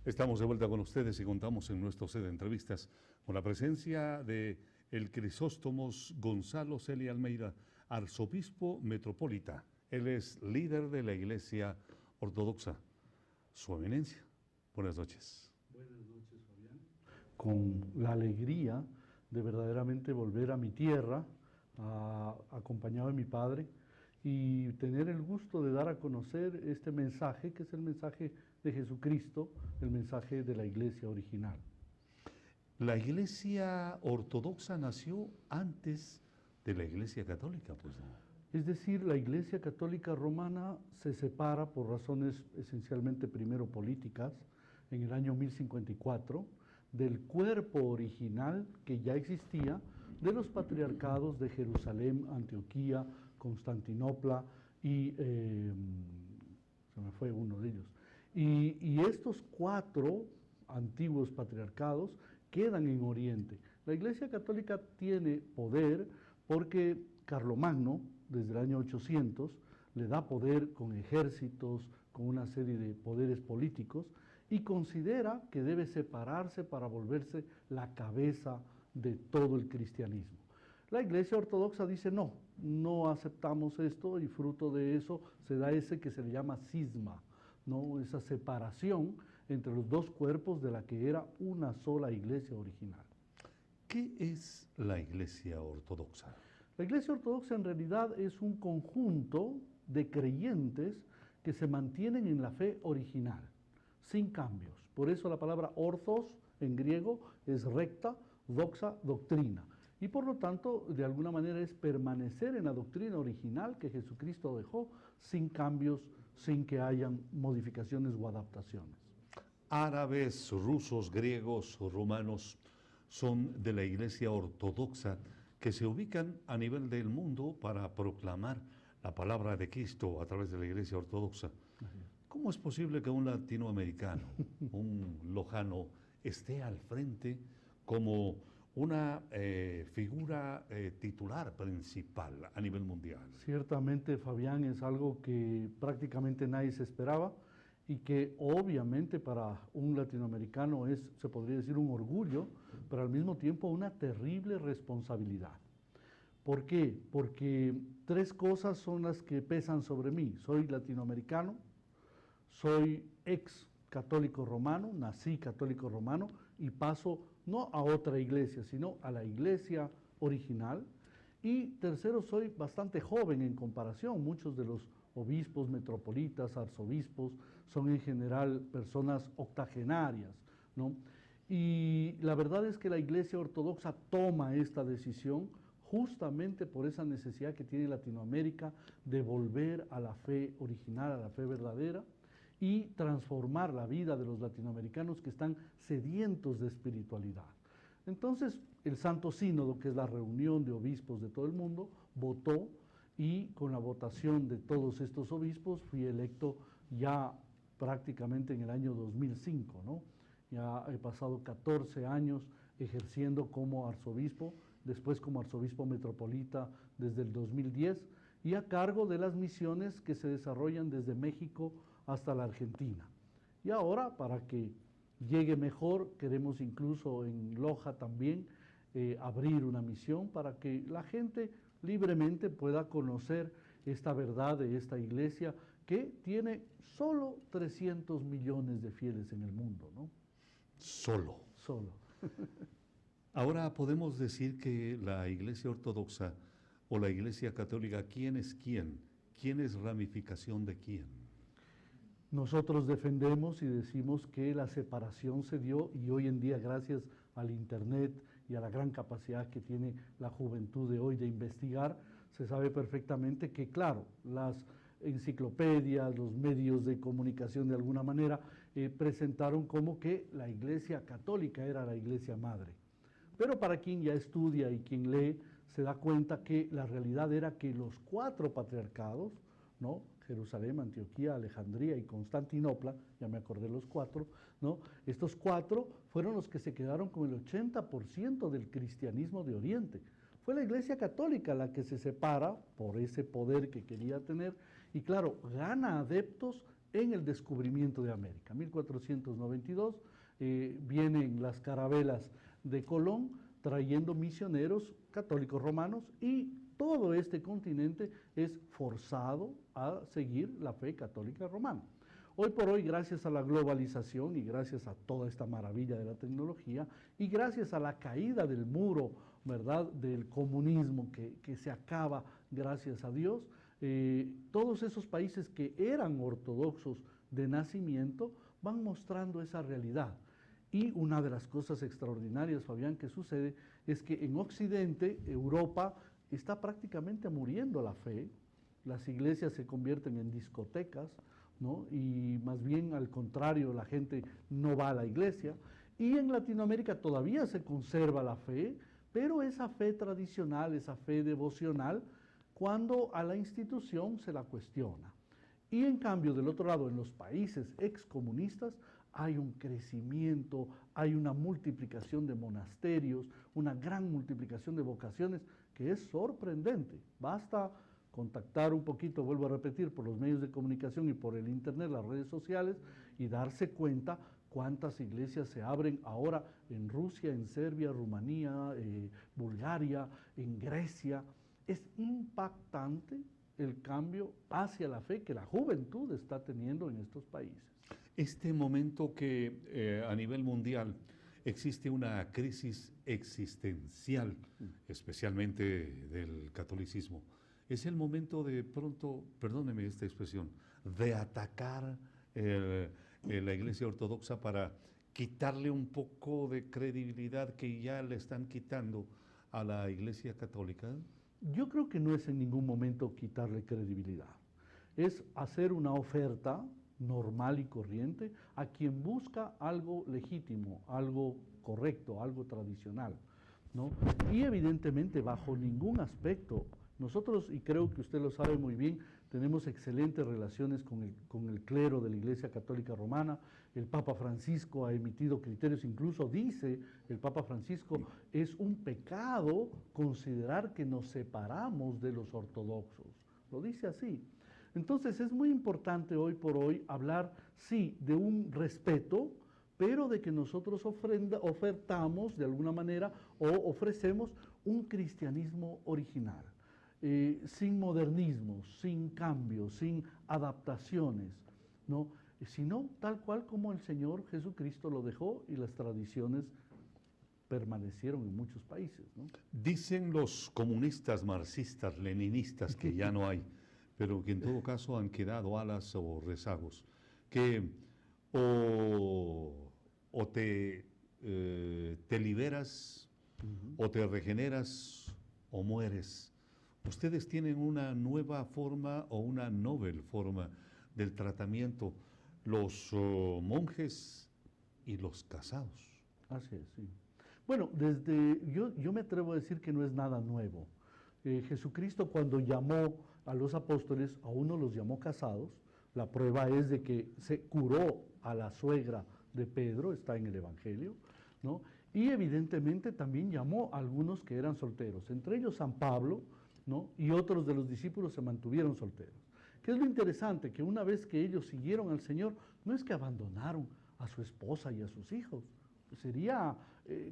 Estamos de vuelta con ustedes y contamos en nuestro set de entrevistas con la presencia de el Crisóstomos Gonzalo Celia Almeida, arzobispo metropolita. Él es líder de la Iglesia Ortodoxa. Su Eminencia, buenas noches. Buenas noches, Fabián. Con la alegría de verdaderamente volver a mi tierra, acompañado de mi padre, y tener el gusto de dar a conocer este mensaje, que es el mensaje de Jesucristo, el mensaje de la Iglesia original. La Iglesia Ortodoxa nació antes de la Iglesia Católica, pues no. Es decir, la Iglesia Católica Romana se separa por razones esencialmente primero políticas, en el año 1054, del cuerpo original que ya existía de los patriarcados de Jerusalén, Antioquía, Constantinopla y se me fue uno de ellos. Y estos 4 antiguos patriarcados quedan en Oriente. La Iglesia Católica tiene poder porque Carlomagno, desde el año 800, le da poder con ejércitos, con una serie de poderes políticos, y considera que debe separarse para volverse la cabeza de todo el cristianismo. La Iglesia Ortodoxa dice no aceptamos esto, y fruto de eso se da ese que se le llama cisma, ¿no? Esa separación entre los 2 cuerpos de la que era una sola Iglesia original. ¿Qué es la Iglesia Ortodoxa? La Iglesia Ortodoxa en realidad es un conjunto de creyentes que se mantienen en la fe original, sin cambios. Por eso la palabra orthos en griego es recta, doxa, doctrina. Y por lo tanto, de alguna manera es permanecer en la doctrina original que Jesucristo dejó, sin cambios, sin que hayan modificaciones o adaptaciones. Árabes, rusos, griegos, romanos son de la Iglesia Ortodoxa que se ubican a nivel del mundo para proclamar la palabra de Cristo a través de la Iglesia Ortodoxa. ¿Cómo es posible que un latinoamericano, un lojano, esté al frente como una figura titular principal a nivel mundial? Ciertamente, Fabián, es algo que prácticamente nadie se esperaba y que obviamente para un latinoamericano es, se podría decir, un orgullo, pero al mismo tiempo una terrible responsabilidad. ¿Por qué? Porque 3 cosas son las que pesan sobre mí. Soy latinoamericano, soy ex católico romano, nací católico romano y paso no a otra iglesia, sino a la iglesia original. Y tercero, soy bastante joven en comparación. Muchos de los obispos, metropolitas, arzobispos, son en general personas octogenarias, ¿no? Y la verdad es que la Iglesia Ortodoxa toma esta decisión justamente por esa necesidad que tiene Latinoamérica de volver a la fe original, a la fe verdadera, y transformar la vida de los latinoamericanos que están sedientos de espiritualidad. Entonces, el Santo Sínodo, que es la reunión de obispos de todo el mundo, votó, y con la votación de todos estos obispos fui electo ya prácticamente en el año 2005, ¿no? Ya he pasado 14 años ejerciendo como arzobispo, después como arzobispo metropolita desde el 2010, y a cargo de las misiones que se desarrollan desde México hasta la Argentina. Y ahora, para que llegue mejor, queremos incluso en Loja también abrir una misión para que la gente libremente pueda conocer esta verdad de esta iglesia que tiene solo 300 millones de fieles en el mundo, ¿no? Solo. Ahora podemos decir que la Iglesia Ortodoxa o la Iglesia Católica, ¿quién es quién? ¿Quién es ramificación de quién? Nosotros defendemos y decimos que la separación se dio, y hoy en día, gracias al Internet y a la gran capacidad que tiene la juventud de hoy de investigar, se sabe perfectamente que, claro, las enciclopedias, los medios de comunicación de alguna manera presentaron como que la Iglesia Católica era la Iglesia Madre. Pero para quien ya estudia y quien lee, se da cuenta que la realidad era que los 4 patriarcados, ¿no? Jerusalén, Antioquía, Alejandría y Constantinopla, ya me acordé los 4, ¿no? Estos 4 fueron los que se quedaron con el 80% del cristianismo de Oriente. Fue la Iglesia Católica la que se separa por ese poder que quería tener y claro, gana adeptos en el descubrimiento de América. 1492 vienen las carabelas de Colón trayendo misioneros católicos romanos y todo este continente es forzado a seguir la fe católica romana. Hoy por hoy, gracias a la globalización y gracias a toda esta maravilla de la tecnología y gracias a la caída del muro, ¿verdad?, del comunismo que se acaba gracias a Dios, todos esos países que eran ortodoxos de nacimiento van mostrando esa realidad. Y una de las cosas extraordinarias, Fabián, que sucede es que en Occidente, Europa, está prácticamente muriendo la fe, las iglesias se convierten en discotecas, ¿no? Y más bien al contrario, la gente no va a la iglesia. Y en Latinoamérica todavía se conserva la fe, pero esa fe tradicional, esa fe devocional, cuando a la institución se la cuestiona. Y en cambio, del otro lado, en los países excomunistas, hay un crecimiento, hay una multiplicación de monasterios, una gran multiplicación de vocaciones que es sorprendente. Basta contactar un poquito, vuelvo a repetir, por los medios de comunicación y por el internet, las redes sociales, y darse cuenta cuántas iglesias se abren ahora en Rusia, en Serbia, Rumanía, Bulgaria, en Grecia. Es impactante el cambio hacia la fe que la juventud está teniendo en estos países. Este momento que a nivel mundial existe una crisis existencial, especialmente del catolicismo, es el momento de pronto, perdóneme esta expresión, de atacar la Iglesia Ortodoxa para quitarle un poco de credibilidad que ya le están quitando a la Iglesia Católica. Yo creo que no es en ningún momento quitarle credibilidad, es hacer una oferta normal y corriente a quien busca algo legítimo, algo correcto, algo tradicional, ¿no? Y evidentemente bajo ningún aspecto, nosotros, y creo que usted lo sabe muy bien, tenemos excelentes relaciones con el clero de la Iglesia Católica Romana. El Papa Francisco ha emitido criterios, incluso dice el Papa Francisco, es un pecado considerar que nos separamos de los ortodoxos. Lo dice así. Entonces es muy importante hoy por hoy hablar, sí, de un respeto, pero de que nosotros ofertamos de alguna manera o ofrecemos un cristianismo original. Sin modernismos, sin cambios, sin adaptaciones, ¿no? Sino tal cual como el Señor Jesucristo lo dejó y las tradiciones permanecieron en muchos países, ¿no? Dicen los comunistas, marxistas, leninistas que ya no hay, pero que en todo caso han quedado alas o rezagos, que o te liberas, o te regeneras, o mueres. Ustedes tienen una nueva forma o una novel forma del tratamiento, los monjes y los casados. Así es, sí. Bueno, yo me atrevo a decir que no es nada nuevo. Jesucristo cuando llamó a los apóstoles, a uno los llamó casados. La prueba es de que se curó a la suegra de Pedro, está en el Evangelio, ¿no? Y evidentemente también llamó a algunos que eran solteros, entre ellos San Pablo, ¿no? Y otros de los discípulos se mantuvieron solteros. ¿Qué es lo interesante? Que una vez que ellos siguieron al Señor, no es que abandonaron a su esposa y a sus hijos. Sería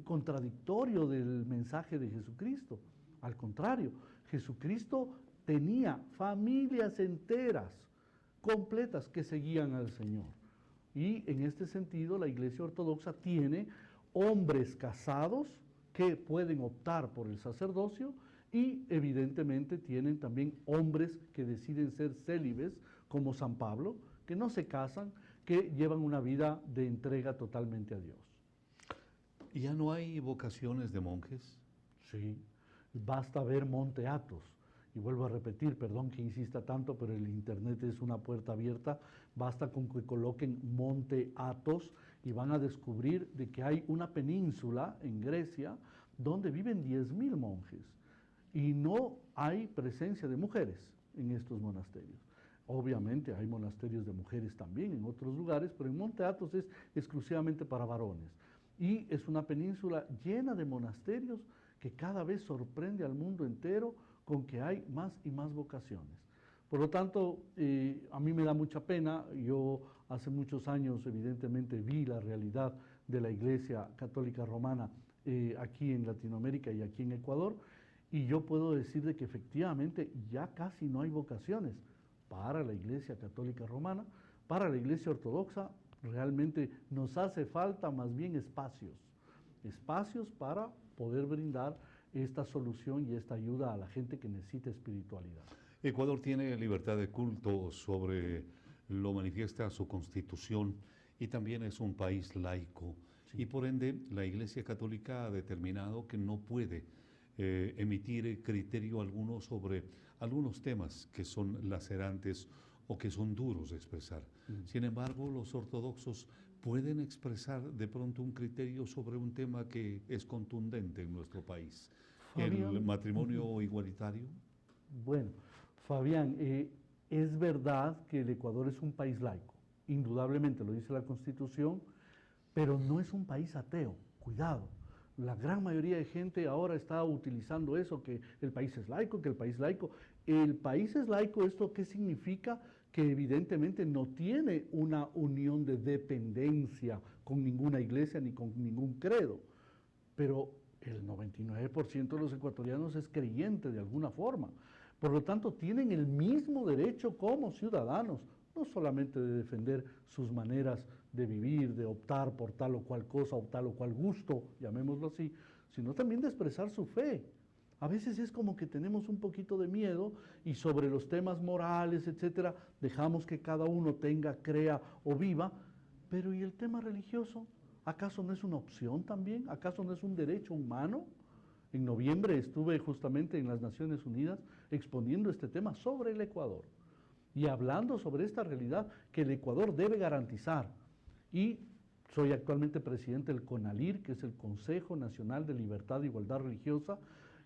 contradictorio del mensaje de Jesucristo. Al contrario, Jesucristo tenía familias enteras, completas, que seguían al Señor. Y en este sentido, la Iglesia Ortodoxa tiene hombres casados que pueden optar por el sacerdocio y evidentemente tienen también hombres que deciden ser célibes, como San Pablo, que no se casan, que llevan una vida de entrega totalmente a Dios. ¿Ya no hay vocaciones de monjes? Sí, basta ver Monte Athos. Y vuelvo a repetir, perdón que insista tanto, pero el internet es una puerta abierta. Basta con que coloquen Monte Athos y van a descubrir de que hay una península en Grecia donde viven 10.000 monjes. Y no hay presencia de mujeres en estos monasterios. Obviamente hay monasterios de mujeres también en otros lugares, pero en Monte Athos es exclusivamente para varones. Y es una península llena de monasterios que cada vez sorprende al mundo entero con que hay más y más vocaciones. Por lo tanto, a mí me da mucha pena. Yo hace muchos años, evidentemente, vi la realidad de la Iglesia Católica Romana aquí en Latinoamérica y aquí en Ecuador, y yo puedo decir de que efectivamente ya casi no hay vocaciones para la Iglesia Católica Romana. Para la Iglesia Ortodoxa realmente nos hace falta más bien espacios para poder brindar esta solución y esta ayuda a la gente que necesita espiritualidad. Ecuador tiene libertad de culto, sobre lo manifiesta su constitución, y también es un país laico. Sí. Y por ende, la Iglesia Católica ha determinado que no puede emitir criterio alguno sobre algunos temas que son lacerantes o que son duros de expresar. Sin embargo, los ortodoxos pueden expresar de pronto un criterio sobre un tema que es contundente en nuestro país. Fabián, ¿El matrimonio igualitario? Bueno, Fabián, es verdad que el Ecuador es un país laico, indudablemente lo dice la Constitución, pero no es un país ateo, cuidado. La gran mayoría de gente ahora está utilizando eso, que el país es laico, que el país es laico. El país es laico, ¿esto qué significa? Que evidentemente no tiene una unión de dependencia con ninguna iglesia ni con ningún credo, pero el 99% de los ecuatorianos es creyente de alguna forma. Por lo tanto, tienen el mismo derecho como ciudadanos, no solamente de defender sus maneras de vivir, de optar por tal o cual cosa o tal o cual gusto, llamémoslo así, sino también de expresar su fe. A veces es como que tenemos un poquito de miedo y sobre los temas morales, etcétera, dejamos que cada uno tenga, crea o viva, pero ¿y el tema religioso? ¿Acaso no es una opción también? ¿Acaso no es un derecho humano? En noviembre estuve justamente en las Naciones Unidas exponiendo este tema sobre el Ecuador y hablando sobre esta realidad que el Ecuador debe garantizar. Y soy actualmente presidente del CONALIR, que es el Consejo Nacional de Libertad e Igualdad Religiosa,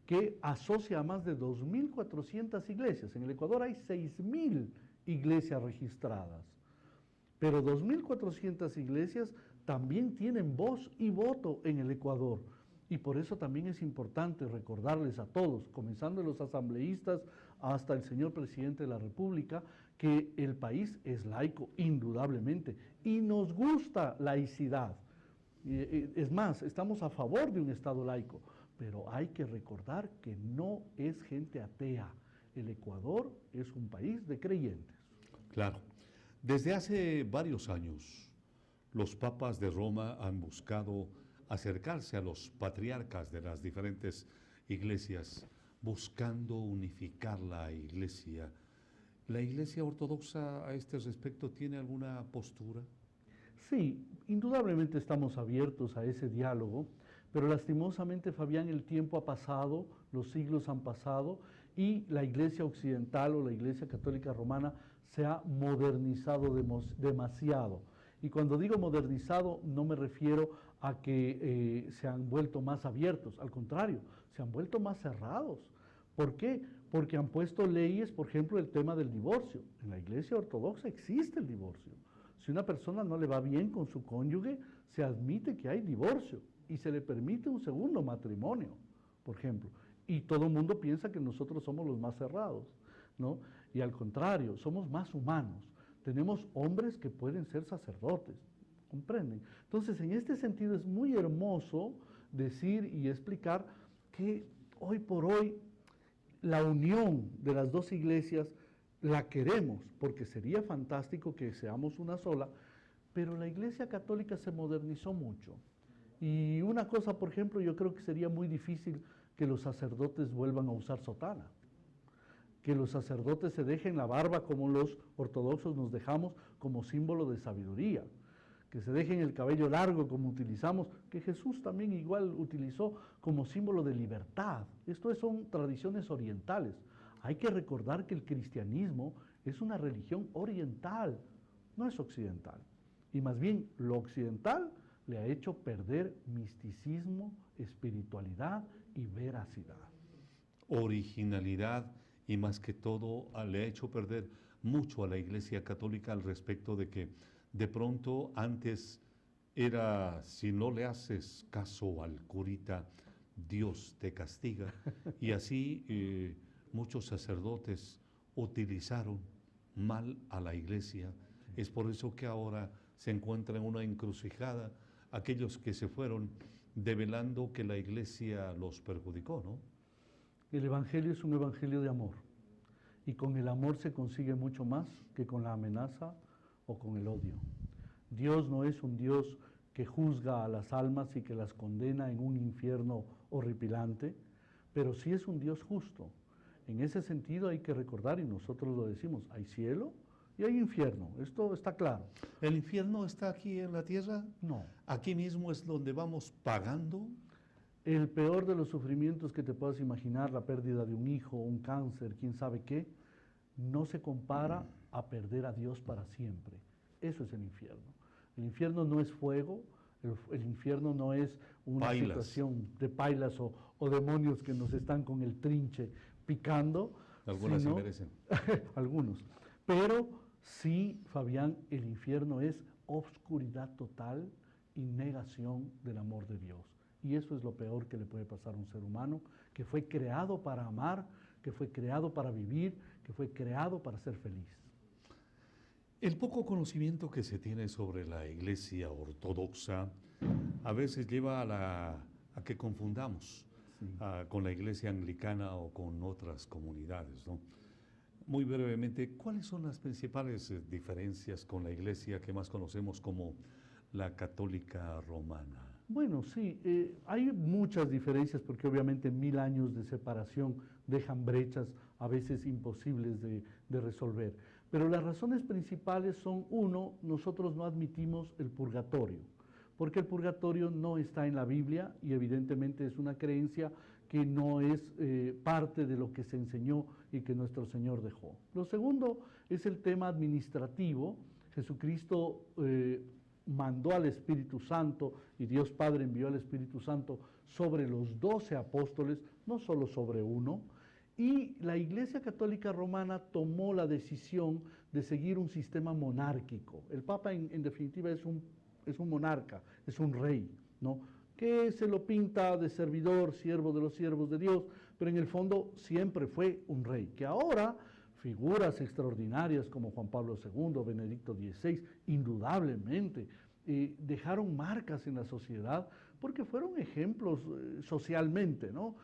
que asocia a más de 2.400 iglesias. En el Ecuador hay 6.000 iglesias registradas, pero 2.400 iglesias también tienen voz y voto en el Ecuador. Y por eso también es importante recordarles a todos, comenzando los asambleístas hasta el señor presidente de la República, que el país es laico, indudablemente, y nos gusta laicidad. Es más, estamos a favor de un Estado laico, pero hay que recordar que no es gente atea. El Ecuador es un país de creyentes. Claro. Desde hace varios años, los papas de Roma han buscado acercarse a los patriarcas de las diferentes iglesias, buscando unificar la iglesia. ¿La iglesia ortodoxa a este respecto tiene alguna postura? Sí, indudablemente estamos abiertos a ese diálogo, pero lastimosamente, Fabián, el tiempo ha pasado, los siglos han pasado y la iglesia occidental o la iglesia católica romana se ha modernizado demasiado. Y cuando digo modernizado no me refiero a que se han vuelto más abiertos, al contrario, se han vuelto más cerrados. ¿Por qué? Porque han puesto leyes, por ejemplo, el tema del divorcio. En la iglesia ortodoxa existe el divorcio. Si una persona no le va bien con su cónyuge, se admite que hay divorcio y se le permite un segundo matrimonio, por ejemplo. Y todo el mundo piensa que nosotros somos los más cerrados, ¿no? Y al contrario, somos más humanos. Tenemos hombres que pueden ser sacerdotes, ¿comprenden? Entonces, en este sentido es muy hermoso decir y explicar que hoy por hoy la unión de las dos iglesias la queremos, porque sería fantástico que seamos una sola, pero la Iglesia Católica se modernizó mucho. Y una cosa, por ejemplo, yo creo que sería muy difícil que los sacerdotes vuelvan a usar sotana, que los sacerdotes se dejen la barba como los ortodoxos nos dejamos como símbolo de sabiduría, que se dejen el cabello largo como utilizamos, que Jesús también igual utilizó como símbolo de libertad. Esto son tradiciones orientales. Hay que recordar que el cristianismo es una religión oriental, no es occidental. Y más bien lo occidental le ha hecho perder misticismo, espiritualidad y veracidad. Originalidad, y más que todo le ha hecho perder mucho a la Iglesia Católica al respecto de que de pronto antes era, si no le haces caso al curita, Dios te castiga. Y así muchos sacerdotes utilizaron mal a la iglesia. Es por eso que ahora se encuentra en una encrucijada aquellos que se fueron develando que la iglesia los perjudicó, ¿no? El Evangelio es un evangelio de amor. Y con el amor se consigue mucho más que con la amenaza o con el odio. Dios no es un Dios que juzga a las almas y que las condena en un infierno horripilante, pero sí es un Dios justo. En ese sentido hay que recordar, y nosotros lo decimos, hay cielo y hay infierno, esto está claro. ¿El infierno está aquí en la tierra? No. ¿Aquí mismo es donde vamos pagando? El peor de los sufrimientos que te puedas imaginar, la pérdida de un hijo, un cáncer, quién sabe qué, no se compara a perder a Dios para siempre. Eso es el infierno. El infierno no es fuego, el infierno no es una situación de pailas o demonios que nos están con el trinche picando. Algunas se merecen. Algunos. Pero sí, Fabián, el infierno es obscuridad total y negación del amor de Dios. Y eso es lo peor que le puede pasar a un ser humano, que fue creado para amar, que fue creado para vivir, que fue creado para ser feliz. El poco conocimiento que se tiene sobre la Iglesia Ortodoxa a veces lleva a que confundamos con la Iglesia Anglicana o con otras comunidades, ¿no? Muy brevemente, ¿cuáles son las principales diferencias con la Iglesia que más conocemos como la Católica Romana? Bueno, sí, hay muchas diferencias porque obviamente 1000 años de separación dejan brechas a veces imposibles de resolver. Pero las razones principales son, uno, nosotros no admitimos el purgatorio, porque el purgatorio no está en la Biblia y evidentemente es una creencia que no es parte de lo que se enseñó y que nuestro Señor dejó. Lo segundo es el tema administrativo. Jesucristo mandó al Espíritu Santo y Dios Padre envió al Espíritu Santo sobre los 12 apóstoles, no solo sobre uno, y la Iglesia Católica Romana tomó la decisión de seguir un sistema monárquico. El Papa en definitiva es un monarca, es un rey, ¿no? Que se lo pinta de servidor, siervo de los siervos de Dios, pero en el fondo siempre fue un rey, que ahora figuras extraordinarias como Juan Pablo II, Benedicto XVI, indudablemente dejaron marcas en la sociedad porque fueron ejemplos socialmente, ¿no?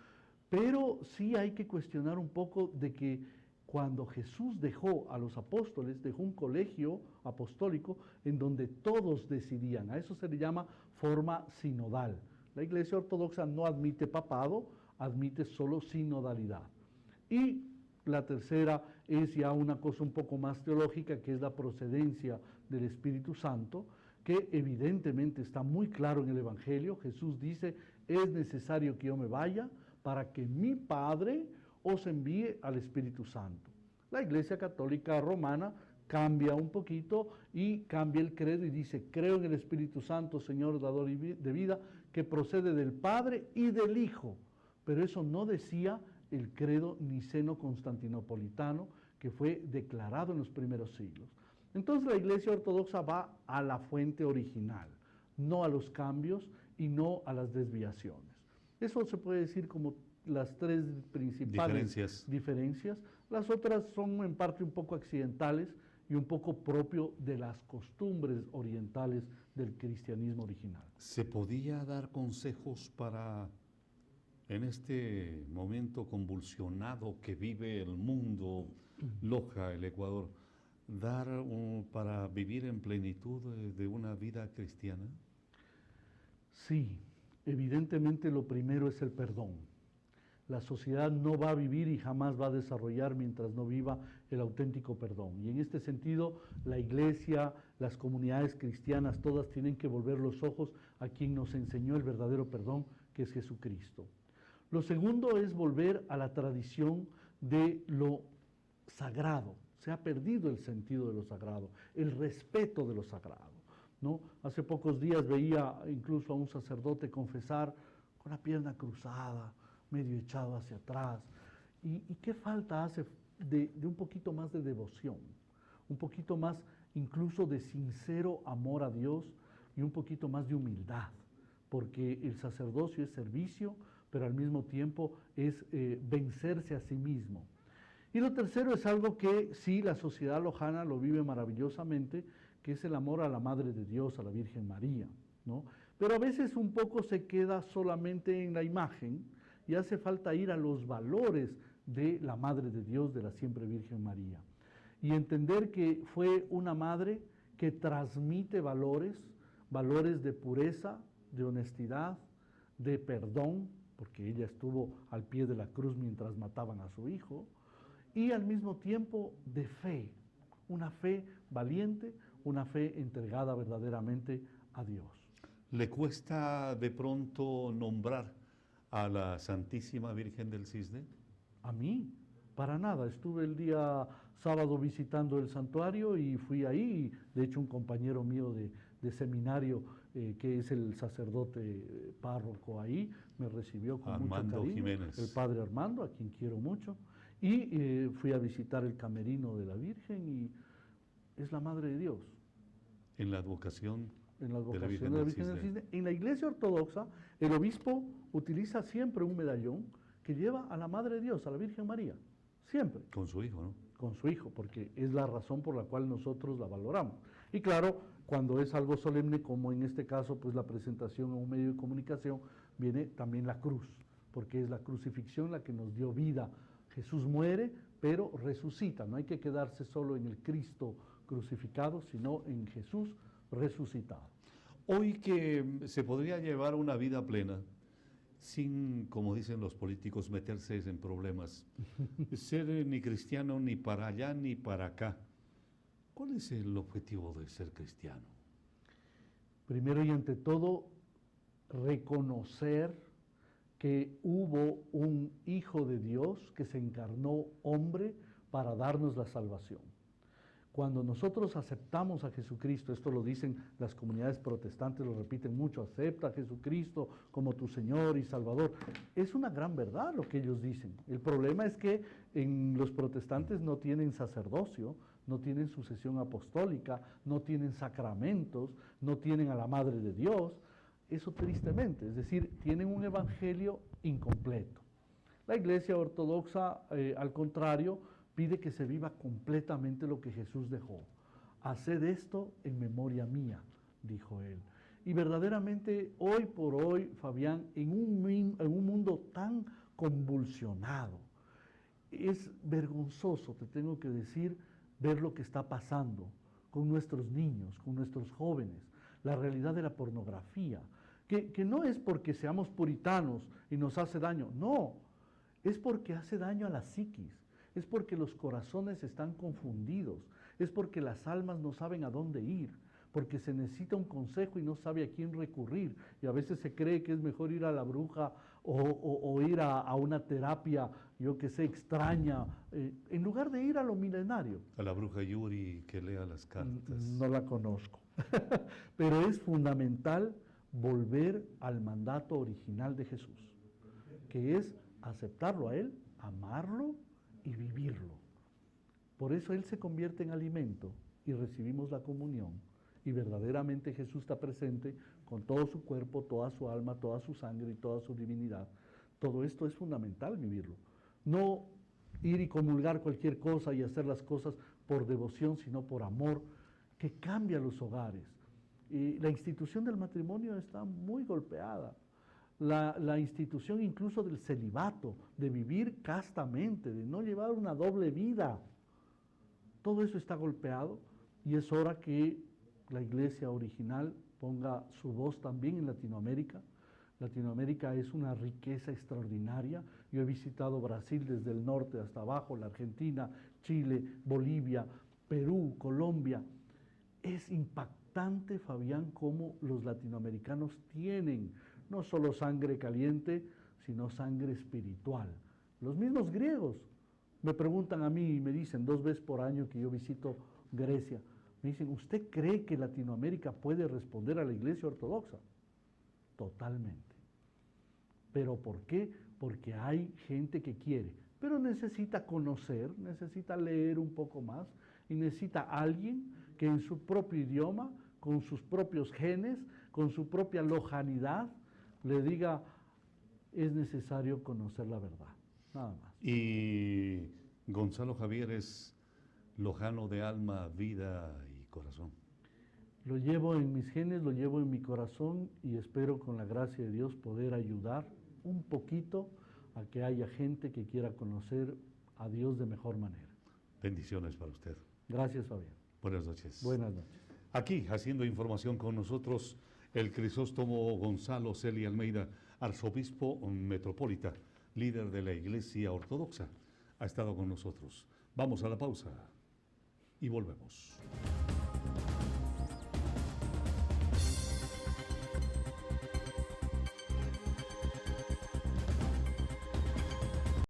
Pero sí hay que cuestionar un poco de que cuando Jesús dejó a los apóstoles, dejó un colegio apostólico en donde todos decidían. A eso se le llama forma sinodal. La Iglesia Ortodoxa no admite papado, admite solo sinodalidad. Y la tercera es ya una cosa un poco más teológica, que es la procedencia del Espíritu Santo, que evidentemente está muy claro en el Evangelio. Jesús dice, es necesario que yo me vaya para que mi Padre os envíe al Espíritu Santo. La Iglesia Católica Romana cambia un poquito y cambia el credo y dice, creo en el Espíritu Santo, Señor dador de vida, que procede del Padre y del Hijo. Pero eso no decía el credo niceno-constantinopolitano, que fue declarado en los primeros siglos. Entonces la Iglesia Ortodoxa va a la fuente original, no a los cambios y no a las desviaciones. Eso se puede decir como las tres principales diferencias. Las otras son en parte un poco accidentales y un poco propio de las costumbres orientales del cristianismo original. ¿Se podía dar consejos para, en este momento convulsionado que vive el mundo, Loja, el Ecuador, para vivir en plenitud de una vida cristiana? Sí, evidentemente lo primero es el perdón. La sociedad no va a vivir y jamás va a desarrollar mientras no viva el auténtico perdón. Y en este sentido, la Iglesia, las comunidades cristianas, todas tienen que volver los ojos a quien nos enseñó el verdadero perdón, que es Jesucristo. Lo segundo es volver a la tradición de lo sagrado. Se ha perdido el sentido de lo sagrado, el respeto de lo sagrado, ¿no? Hace pocos días veía incluso a un sacerdote confesar con la pierna cruzada, medio echado hacia atrás. ¿Y qué falta hace de un poquito más de devoción? Un poquito más incluso de sincero amor a Dios y un poquito más de humildad, porque el sacerdocio es servicio, pero al mismo tiempo es vencerse a sí mismo. Y lo tercero es algo que sí, la sociedad lojana lo vive maravillosamente, que es el amor a la Madre de Dios, a la Virgen María, ¿no? Pero a veces un poco se queda solamente en la imagen y hace falta ir a los valores de la Madre de Dios, de la siempre Virgen María. Y entender que fue una madre que transmite valores, valores de pureza, de honestidad, de perdón, porque ella estuvo al pie de la cruz mientras mataban a su hijo, y al mismo tiempo de fe, una fe valiente, una fe entregada verdaderamente a Dios. ¿Le cuesta de pronto nombrar a la Santísima Virgen del Cisne? A mí, para nada. Estuve el día sábado visitando el santuario y fui ahí. De hecho, un compañero mío de seminario, que es el sacerdote párroco ahí, me recibió con mucho cariño. Jiménez. El padre Armando, a quien quiero mucho. Y fui a visitar el camerino de la Virgen y es la Madre de Dios. En la advocación En la de la advocación de la Virgen del Cisne. En la Iglesia Ortodoxa, el obispo utiliza siempre un medallón que lleva a la Madre de Dios, a la Virgen María, siempre. con su hijo, ¿no? Con su hijo, porque es la razón por la cual nosotros la valoramos. Y claro, cuando es algo solemne, como en este caso, pues la presentación en un medio de comunicación, viene también la cruz, porque es la crucifixión la que nos dio vida. Jesús muere, pero resucita. No hay que quedarse solo en el Cristo crucificado, sino en Jesús resucitado. Hoy que se podría llevar una vida plena, sin, como dicen los políticos, meterse en problemas, ser ni cristiano ni para allá ni para acá. ¿Cuál es el objetivo de ser cristiano? Primero y ante todo, reconocer que hubo un Hijo de Dios que se encarnó hombre para darnos la salvación. Cuando nosotros aceptamos a Jesucristo, esto lo dicen las comunidades protestantes, lo repiten mucho, acepta a Jesucristo como tu Señor y Salvador. Es una gran verdad lo que ellos dicen. El problema es que en los protestantes no tienen sacerdocio, no tienen sucesión apostólica, no tienen sacramentos, no tienen a la Madre de Dios. Eso tristemente, es decir, tienen un evangelio incompleto. La Iglesia Ortodoxa, al contrario, pide que se viva completamente lo que Jesús dejó. Haced esto en memoria mía, dijo él. Y verdaderamente, hoy por hoy, Fabián, en un mundo tan convulsionado, es vergonzoso, te tengo que decir, ver lo que está pasando con nuestros niños, con nuestros jóvenes, la realidad de la pornografía, que no es porque seamos puritanos y nos hace daño, no, es porque hace daño a la psiquis. Es porque los corazones están confundidos, es porque las almas no saben a dónde ir, porque se necesita un consejo y no sabe a quién recurrir. Y a veces se cree que es mejor ir a la bruja o ir a una terapia, yo que sé, extraña, en lugar de ir a lo milenario. A la bruja Yuri que lea las cartas. No la conozco, pero es fundamental volver al mandato original de Jesús, que es aceptarlo a Él, amarlo y vivirlo. Por eso Él se convierte en alimento y recibimos la comunión y verdaderamente Jesús está presente con todo su cuerpo, toda su alma, toda su sangre y toda su divinidad. Todo esto es fundamental vivirlo. No ir y comulgar cualquier cosa y hacer las cosas por devoción, sino por amor, que cambia los hogares. Y la institución del matrimonio está muy golpeada. La institución incluso del celibato, de vivir castamente, de no llevar una doble vida. Todo eso está golpeado y es hora que la iglesia original ponga su voz también en Latinoamérica. Latinoamérica es una riqueza extraordinaria. Yo he visitado Brasil desde el norte hasta abajo, la Argentina, Chile, Bolivia, Perú, Colombia. Es impactante, Fabián, cómo los latinoamericanos tienen no solo sangre caliente, sino sangre espiritual. Los mismos griegos me preguntan a mí y me dicen 2 veces por año que yo visito Grecia, me dicen, ¿usted cree que Latinoamérica puede responder a la Iglesia Ortodoxa? Totalmente. ¿Pero por qué? Porque hay gente que quiere, pero necesita conocer, necesita leer un poco más y necesita alguien que en su propio idioma, con sus propios genes, con su propia lojanidad, le diga, es necesario conocer la verdad, nada más. Y Gonzalo Javier es lojano de alma, vida y corazón. Lo llevo en mis genes, lo llevo en mi corazón y espero con la gracia de Dios poder ayudar un poquito a que haya gente que quiera conocer a Dios de mejor manera. Bendiciones para usted. Gracias, Fabián. Buenas noches. Buenas noches. Aquí, haciendo información con nosotros, el Crisóstomo Gonzalo Celi Almeida, arzobispo metropolita, líder de la Iglesia Ortodoxa, ha estado con nosotros. Vamos a la pausa y volvemos.